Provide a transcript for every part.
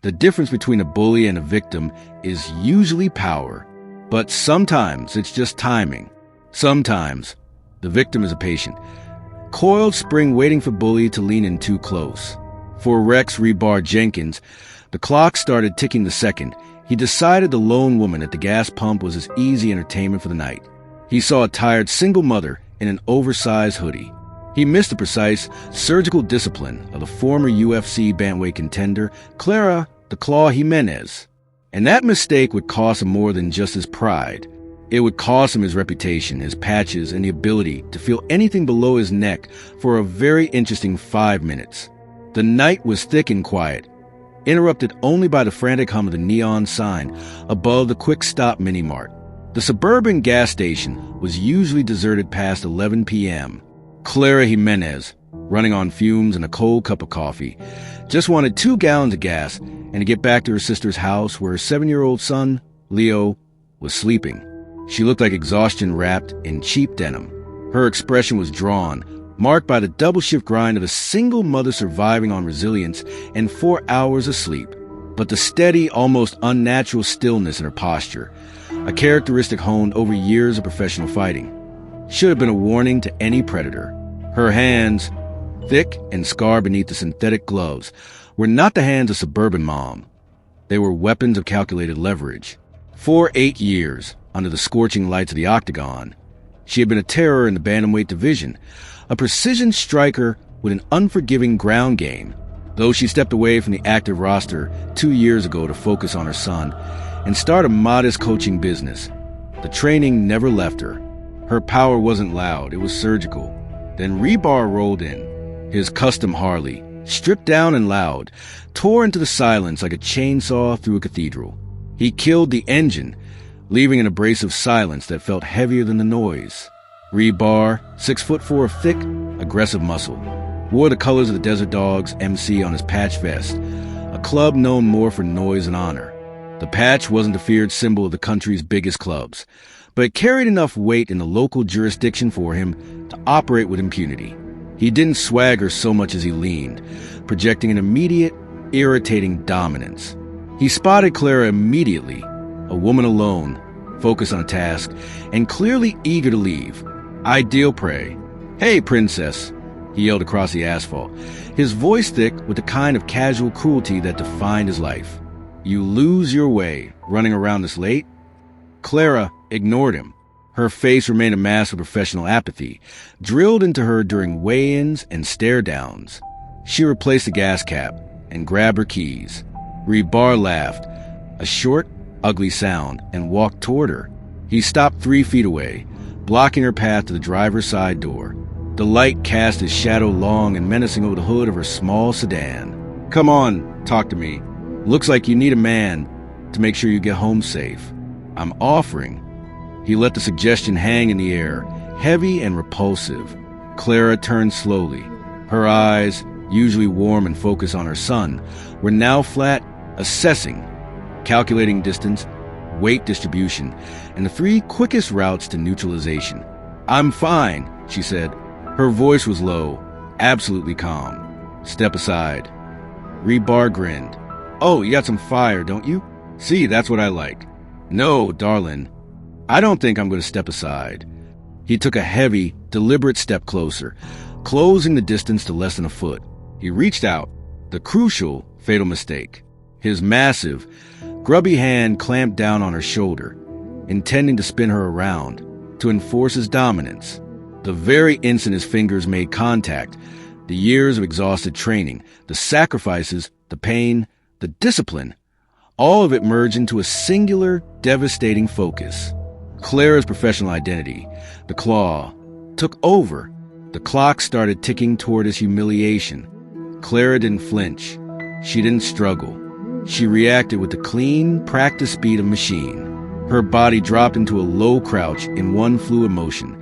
The difference between a bully and a victim is usually power, but sometimes it's just timing. Sometimes the victim is a patient, coiled spring waiting for bully to lean in too close. For Rex Rebar Jenkins, the clock started ticking the second he decided the lone woman at the gas pump was his easy entertainment for the night. He saw a tired single mother in an oversized hoodie. He missed the precise surgical discipline of the former UFC bantamweight contender, Clara the Claw Jimenez. And that mistake would cost him more than just his pride. It would cost him his reputation, his patches, and the ability to feel anything below his neck for a very interesting 5 minutes. The night was thick and quiet, interrupted only by the frantic hum of the neon sign above the Quick Stop Mini-Mart. The suburban gas station was usually deserted past 11 p.m. Clara Jimenez, running on fumes and a cold cup of coffee, just wanted 2 gallons of gas and to get back to her sister's house where her 7-year-old son, Leo, was sleeping. She looked like exhaustion wrapped in cheap denim. Her expression was drawn, marked by the double-shift grind of a single mother surviving on resilience and 4 hours of sleep, but the steady, almost unnatural stillness in her posture, a characteristic honed over years of professional fighting, should have been a warning to any predator. Her hands, thick and scarred beneath the synthetic gloves, were not the hands of suburban mom. They were weapons of calculated leverage. For 8 years, under the scorching lights of the octagon, she had been a terror in the bantamweight division, a precision striker with an unforgiving ground game. Though she stepped away from the active roster 2 years ago to focus on her son and start a modest coaching business, the training never left her. Her power wasn't loud, it was surgical. Then Rebar rolled in, his custom Harley, stripped down and loud, tore into the silence like a chainsaw through a cathedral. He killed the engine, leaving an abrasive silence that felt heavier than the noise. Rebar, 6'4" of thick, aggressive muscle, wore the colors of the Desert Dogs MC on his patch vest, a club known more for noise and honor. The patch wasn't the feared symbol of the country's biggest clubs, but it carried enough weight in the local jurisdiction for him to operate with impunity. He didn't swagger so much as he leaned, projecting an immediate, irritating dominance. He spotted Clara immediately, a woman alone, focused on a task, and clearly eager to leave. Ideal prey. "Hey, princess," he yelled across the asphalt, his voice thick with the kind of casual cruelty that defined his life. "You lose your way, running around this late?" Clara ignored him. Her face remained a mask of professional apathy, drilled into her during weigh-ins and stare-downs. She replaced the gas cap and grabbed her keys. Rebar laughed, a short, ugly sound, and walked toward her. He stopped 3 feet away, blocking her path to the driver's side door. The light cast his shadow long and menacing over the hood of her small sedan. "Come on, talk to me. Looks like you need a man to make sure you get home safe. I'm offering." He let the suggestion hang in the air, heavy and repulsive. Clara turned slowly. Her eyes, usually warm and focused on her son, were now flat, assessing, calculating distance, weight distribution, and the 3 quickest routes to neutralization. "I'm fine," she said. Her voice was low, absolutely calm. "Step aside." Rebar grinned. "Oh, you got some fire, don't you? See, that's what I like." "No, darling. I don't think I'm going to step aside." He took a heavy, deliberate step closer, closing the distance to less than a foot. He reached out, the crucial, fatal mistake. His massive, grubby hand clamped down on her shoulder, intending to spin her around, to enforce his dominance. The very instant his fingers made contact, the years of exhausted training, the sacrifices, the pain, the discipline, all of it merged into a singular, devastating focus. Clara's professional identity, the claw, took over. The clock started ticking toward his humiliation. Clara didn't flinch. She didn't struggle. She reacted with the clean, practiced speed of a machine. Her body dropped into a low crouch in one fluid motion,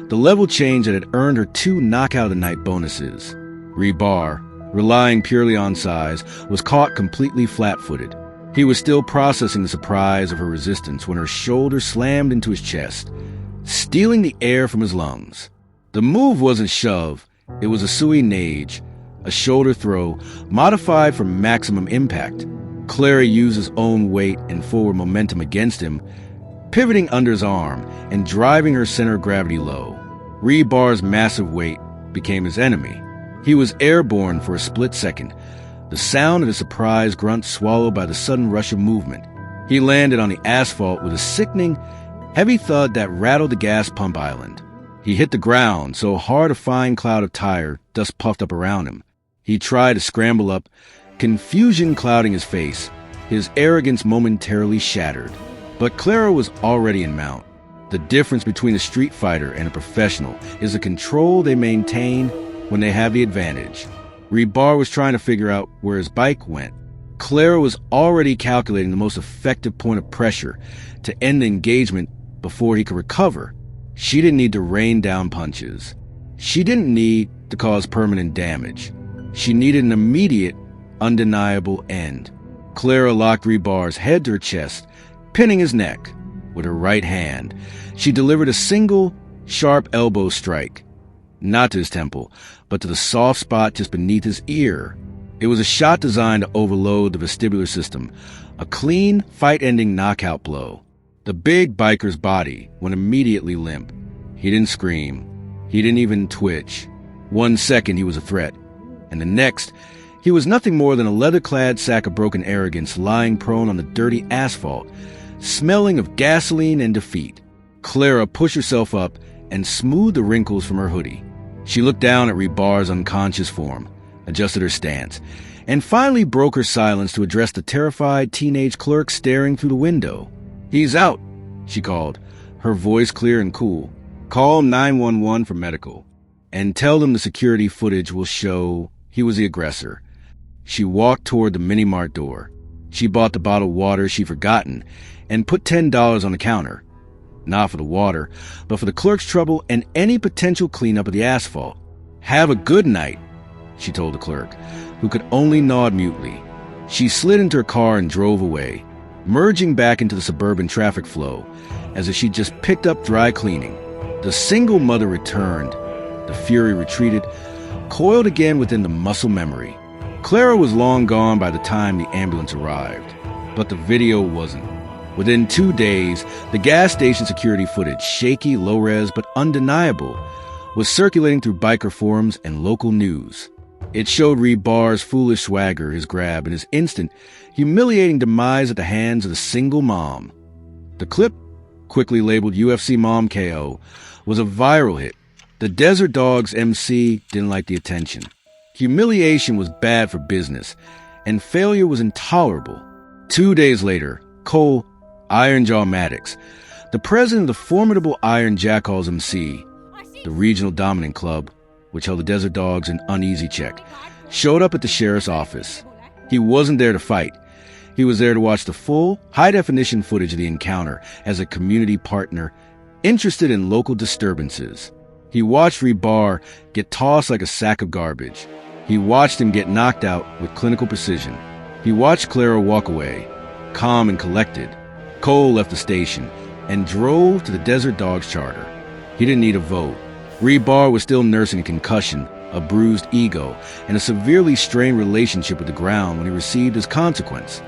the level change that had earned her 2 knockout-of-the-night bonuses. Rebar, relying purely on size, was caught completely flat-footed. He was still processing the surprise of her resistance when her shoulder slammed into his chest, stealing the air from his lungs. The move wasn't shove, it was a sui nage, a shoulder throw modified for maximum impact. Clara used his own weight and forward momentum against him, pivoting under his arm and driving her center of gravity low. Rebar's massive weight became his enemy. He was airborne for a split second, the sound of a surprised grunt swallowed by the sudden rush of movement. He landed on the asphalt with a sickening, heavy thud that rattled the gas pump island. He hit the ground so hard a fine cloud of tire dust puffed up around him. He tried to scramble up, confusion clouding his face, his arrogance momentarily shattered. But Clara was already in mount. The difference between a street fighter and a professional is the control they maintain when they have the advantage. Rebar was trying to figure out where his bike went. Clara was already calculating the most effective point of pressure to end the engagement before he could recover. She didn't need to rain down punches. She didn't need to cause permanent damage. She needed an immediate, undeniable end. Clara locked Rebar's head to her chest, pinning his neck. With her right hand, she delivered a single, sharp elbow strike. Not to his temple, but to the soft spot just beneath his ear. It was a shot designed to overload the vestibular system, a clean, fight-ending knockout blow. The big biker's body went immediately limp. He didn't scream. He didn't even twitch. 1 second he was a threat, and the next, he was nothing more than a leather-clad sack of broken arrogance lying prone on the dirty asphalt, smelling of gasoline and defeat. Clara pushed herself up and smoothed the wrinkles from her hoodie. She looked down at Rebar's unconscious form, adjusted her stance, and finally broke her silence to address the terrified teenage clerk staring through the window. "He's out," she called, her voice clear and cool. "Call 911 for medical, and tell them the security footage will show he was the aggressor." She walked toward the mini-mart door. She bought the bottled water she'd forgotten and put $10 on the counter. Not for the water, but for the clerk's trouble and any potential cleanup of the asphalt. "Have a good night," she told the clerk, who could only nod mutely. She slid into her car and drove away, merging back into the suburban traffic flow, as if she'd just picked up dry cleaning. The single mother returned. The fury retreated, coiled again within the muscle memory. Clara was long gone by the time the ambulance arrived, but the video wasn't. Within 2 days, the gas station security footage, shaky, low-res, but undeniable, was circulating through biker forums and local news. It showed Rebar's foolish swagger, his grab, and his instant, humiliating demise at the hands of the single mom. The clip, quickly labeled UFC Mom KO, was a viral hit. The Desert Dogs MC didn't like the attention. Humiliation was bad for business, and failure was intolerable. 2 days later, Cole, Ironjaw Maddox, the president of the formidable Iron Jackals MC, the regional dominant club, which held the Desert Dogs in uneasy check, showed up at the sheriff's office. He wasn't there to fight. He was there to watch the full, high-definition footage of the encounter as a community partner interested in local disturbances. He watched Rebar get tossed like a sack of garbage. He watched him get knocked out with clinical precision. He watched Clara walk away, calm and collected. Cole left the station and drove to the Desert Dogs charter. He didn't need a vote. Rebar was still nursing a concussion, a bruised ego, and a severely strained relationship with the ground when he received his consequence.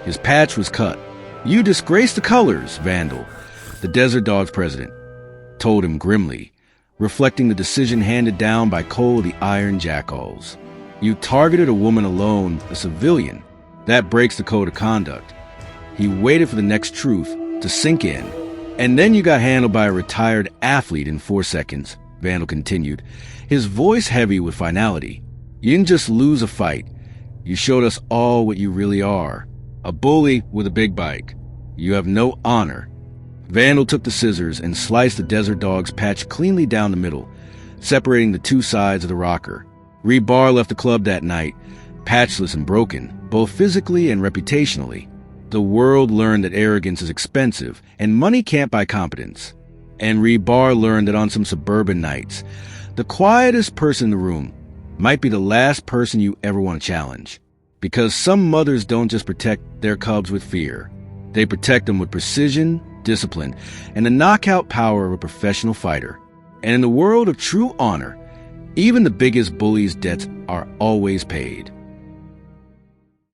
His patch was cut. "You disgrace the colors, Vandal," the Desert Dogs president told him grimly, reflecting the decision handed down by Cole of the Iron Jackals. "You targeted a woman alone, a civilian. That breaks the code of conduct." He waited for the next truth to sink in. "And then you got handled by a retired athlete in 4 seconds, Vandal continued, his voice heavy with finality. "You didn't just lose a fight. You showed us all what you really are. A bully with a big bike. You have no honor." Vandal took the scissors and sliced the Desert Dog's patch cleanly down the middle, separating the two sides of the rocker. Rebar left the club that night, patchless and broken, both physically and reputationally. The world learned that arrogance is expensive, and money can't buy competence. And Rebar learned that on some suburban nights, the quietest person in the room might be the last person you ever want to challenge. Because some mothers don't just protect their cubs with fear. They protect them with precision, discipline, and the knockout power of a professional fighter. And in the world of true honor, even the biggest bully's debts are always paid.